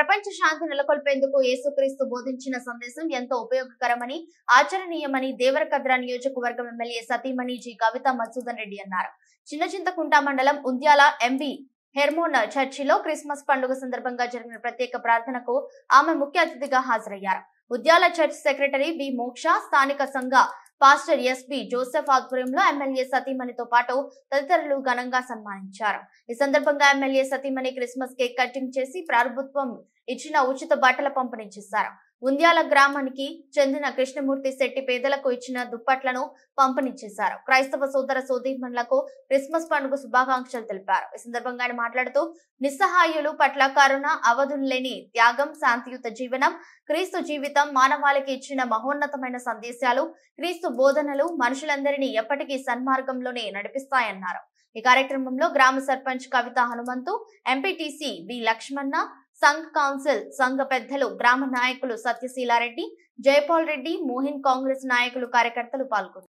ప్రపంచ శాంతి నెలకొల్పేందుకు యేసుక్రీస్తు బోధించిన సందేశం ఎంతో ఉపయోగకరమని ఆచరణీయమని దేవరకద్ర నియోజకవర్గం ఎమ్మెల్యే సతీమణి జి కవిత మధుసూదన్ రెడ్డి అన్నారు. చిన్నచింతకుంట మండలం ఉంద్యాల ఎంబీ హెర్మోన్ చర్చిలో క్రిస్మస్ పండుగ సందర్భంగా జరిగిన ప్రత్యేక ప్రార్థనకు ఆమె ముఖ్య అతిథిగా హాజరయ్యారు. ఉద్యాల చర్చ్ సెక్రటరీ బి మోక్ష, స్థానిక సంఘ పాస్టర్ ఎస్బి జోసెఫ్ ఆధ్వర్యంలో ఎమ్మెల్యే సతీమణితో పాటు తదితరులు ఘనంగా సన్మానించారు. ఈ సందర్భంగా ఎమ్మెల్యే సతీమణి క్రిస్మస్ కేక్ కటింగ్ చేసి ప్రభుత్వం ఇచ్చిన ఉచిత బట్టల పంపిణీ చేశారు. ఉంద్యాల గ్రామానికి చెందిన కృష్ణమూర్తి శెట్టి పేదలకు ఇచ్చిన దుప్పట్లను పంపిణీ చేశారు. క్రైస్తవ సోదర సోదరీమణులకు క్రిస్మస్ పండుగ శుభాకాంక్షలు తెలిపారు. ఈ సందర్భంగా ఆయన మాట్లాడుతూ నిస్సహాయులు పట్ల కరుణ, అవధులు లేని త్యాగం, శాంతియుత జీవనం, క్రీస్తు జీవితం మానవాళికి ఇచ్చిన మహోన్నతమైన సందేశాలు, క్రీస్తు బోధనలు మనుషులందరినీ ఎప్పటికీ సన్మార్గంలోనే నడిపిస్తాయన్నారు. ఈ కార్యక్రమంలో గ్రామ సర్పంచ్ కవిత హనుమంతు, ఎంపీటీసీ బి లక్ష్మణ, సంఘ కౌన్సిల్ సంఘ పెద్దలు, గ్రామ నాయకులు సత్యశీలారెడ్డి, జయపాల్ రెడ్డి, మోహిన్, కాంగ్రెస్ నాయకులు, కార్యకర్తలు పాల్గొన్నారు.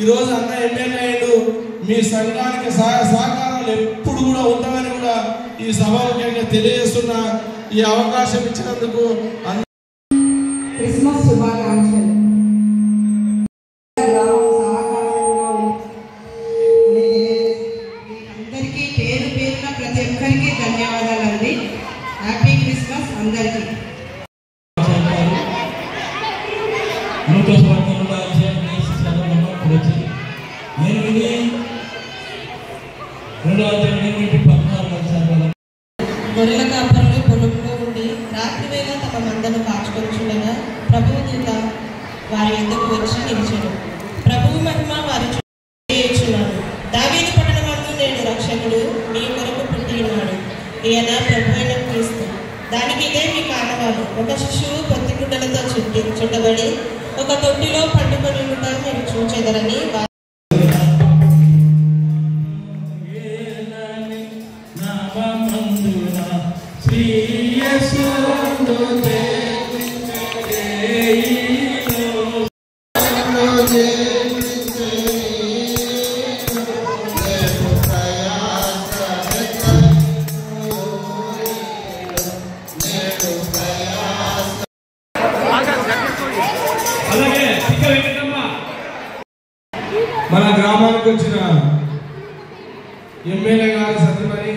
ఈ రోజు అన్న ఎమ్మెల్యే అయ్యాడు. మీ సంఘానికి సహకారాలు ఎప్పుడు కూడా ఉంటామని కూడా ఈ సభాముఖ్యంగా తెలియజేస్తున్నా. ఈ అవకాశం ఇచ్చినందుకు క్రిస్మస్ శుభాకాంక్షలు. అందరికీ పేరు పేరున ప్రతి ఒక్కరికి ధన్యవాదాలండి. హ్యాపీ క్రిస్మస్ అందరికీ. గొర్రెల కాపరులు పొలంలో ఉండి రాత్రి వేళ తమ మందను కాచుకొచ్చుండగా ప్రభువు దూత వారి ఎందుకు వచ్చి నిలిచెను. ప్రభువు మహిమ వారి చేయుచున్నాడు. దావీదు పట్టణమందు నేడు రక్షకుడు మీ కొరకు పుట్టి ఉన్నాడు. ఈయన ప్రభువైన క్రీస్తు. దానికి ఇదే మీ కారణాలు. ఒక శిశువు పొత్తిగుడ్డలతో చుట్టబడి ఒక తొట్టిలో పండుకొని ఉండటం మీరు చూచెదరని మన గ్రామానికి వచ్చిన ఎమ్మెల్యే గారి సతీమణి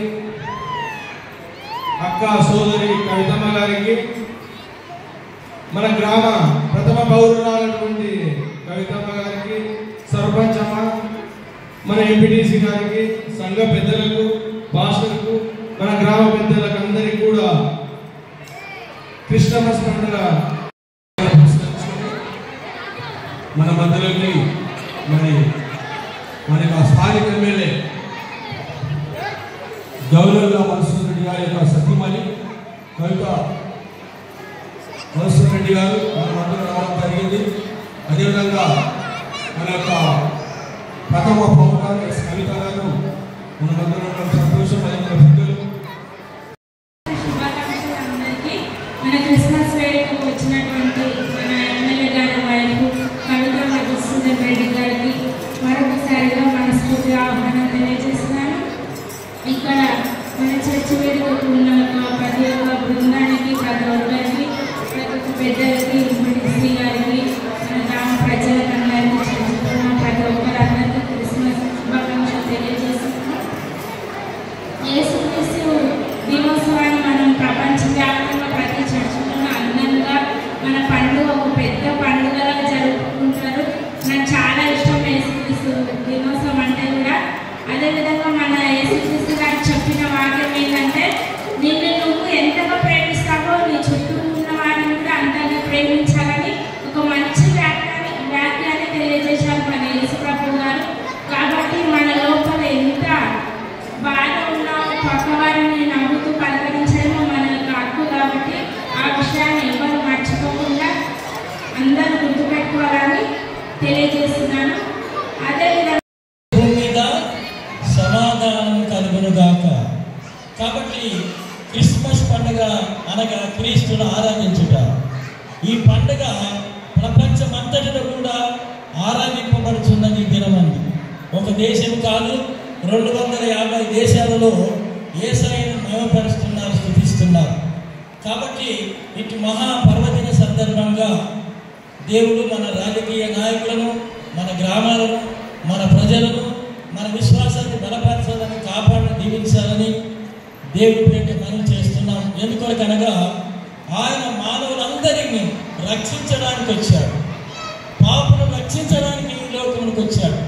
అక్క సోదరి కవితమ్మ గారికి, మన గ్రామ ప్రథమ పౌరురాలైనటువంటి కవితమ్మ గారికి, సర్పంచ్ అమ్మ, మన ఎంపీటీసీ గారికి, సంఘ పెద్దలకు, పాస్టర్కు, మన గ్రామ పెద్దలకు అందరికీ కూడా క్రిస్మస్ పండుగ మన మధ్యలోకి మన స్థానిక ఎమ్మెల్యే గౌరవ మధుసూదన్ రెడ్డి గారి యొక్క సతీమణి కవిత మధుసూదన్ రెడ్డి గారు మన మధ్యలో రావడం జరిగింది. అదేవిధంగా మన యొక్క ప్రథమ పౌరురాలు కవిత గారు మన మధ్యలో సంతోషం. మన క్రిస్మస్ వేడుకకు వచ్చినటువంటి మన ఎమ్మెల్యే గారి వైపు కవిత మధుసూదన్ రెడ్డి గారికి మరొకసారిగా మనస్ఫూర్తిగా ఆహ్వానం తెలియజేస్తున్నాను. ఇక్కడ మన చర్చి వేడుకకు ఉన్న ప్రతి ఒక్క బృందానికి, ప్రతి ఒక్కరికి, ప్రతి ఒక్క పెద్దలకి, ఎంపీటీసీ గారికి, మన గ్రామ ప్రజలకు అందరికీ, చర్చిలో ప్రతి ఒక్కరందరికీ క్రిస్మస్ శుభాకాంక్షలు తెలియజేస్తున్నాం. యేసుక్రీస్తు దినోత్సవాన్ని మనం ప్రపంచవ్యాప్తంగా ప్రతి చర్చిలో అందంగా మన పండుగ ఒక పెద్ద పండుగలా జరుపుకుంటారు. నాకు చాలా ఇష్టం యేసుక్రీస్తు దినోత్సవం అంటే కూడా. అదేవిధంగా మన యేసుక్రీస్తు గారు చెప్పిన వాక్యం ఏంటంటే, నిన్ను నువ్వు ఎంతగా ప్రేమిస్తావో నీ చుట్టూ ఉన్న వారిని కూడా అంతగా ప్రేమించాలని ఒక మంచి వాక్యాన్ని తెలియజేశారు మన యేసుప్రభు గారు. కాబట్టి మన లోపల ఎంత బాధ ఉన్నా పక్కవారిని నవ్వుతూ పలకరించడము మన యొక్క హక్కు. కాబట్టి ఆ విషయాన్ని ఎవరు మర్చిపోకుండా అందరూ గుర్తుపెట్టుకోవాలని తెలియజేస్తున్నాను. అదేవిధంగా సమాధానం కలుగునుగాక. కాబట్టి క్రిస్మస్ పండుగ అనగా క్రీస్తును ఆరాధించుట. ఈ పండుగ ప్రపంచమంతటిలో కూడా ఆరాధింపబడుతున్నది దినమంది. ఒక దేశం కాదు, 250 దేశాలలో యేసయ్యను మహిమపరుస్తున్నారు, స్తుతిస్తున్నారు. కాబట్టి ఇటు మహాపర్వదిన సందర్భంగా దేవుడు మన రాజకీయ నాయకులను, మన గ్రామాలను, మన ప్రజలను, మన విశ్వాసాన్ని బలపరచాలని, కాపాడి దీవించాలని దేవుడి పేట మనం చేస్తున్నాం. ఎందుకనగా ఆయన మానవులందరినీ రక్షించడానికి వచ్చాడు, పాపులను రక్షించడానికి ఈ లోకంలోకి వచ్చాడు.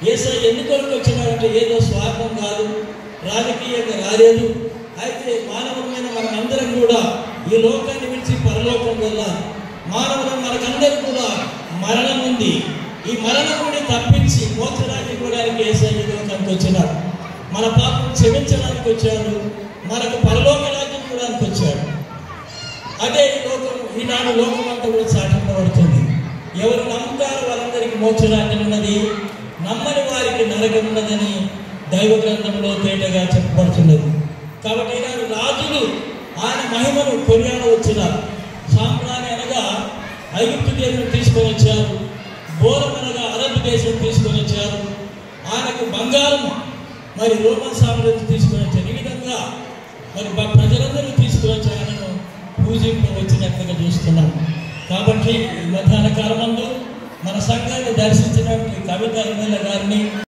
యేసయ్య ఎన్నికలకు వచ్చినాడంటే ఏదో స్వార్థం కాదు, రాజకీయంగా రాలేదు. అయితే మానవులమైన మనమందరం కూడా ఈ లోకాన్ని విడిచి పరలోకం వెళ్ళాలి. మానవులు మనకందరూ కూడా మరణం ఉంది. ఈ మరణం నుండి తప్పించి మోక్షరాజ్యం ఇవ్వడానికి యేసయ్య లోకానికి వచ్చినాడు. మన పాపం క్షమించడానికి వచ్చాడు, మనకు పరలోక రాజ్యం ఇవ్వడానికి వచ్చాడు. అదే ఈ లోకం, ఈనాడు లోకం అంతా కూడా సాటింపబడుతుంది. ఎవరు నమ్ముతారో వాళ్ళందరికీ మోక్షరాజ్యం ఉన్నది, నమ్మని వారికి నరకం ఉన్నదని దైవ గ్రంథంలో తేటగా చెప్పబడుతున్నది. కాబట్టి ఈనాడు రాజులు ఆయన మహిమను కొనియాడవచ్చున్నారు. సాంబ్రాణి అనగా ఐగుప్తు దేశం తీసుకొని వచ్చారు, బోరం అనగా అరబ్ దేశం తీసుకొని వచ్చారు, ఆయనకు బంగారం మరి రోమన్ సామ్రాజ్యం తీసుకొని వచ్చారు. ఈ విధంగా మరి ప్రజలందరూ తీసుకొని వచ్చి ఆయనను పూజింపవచ్చినట్లుగా చూస్తున్నాం. కాబట్టి ఈ మధ్యాహ్న కాలమందు మన సంఘాన్ని దర్శించినటువంటి కవిత ఎమ్మెల్యే గారిని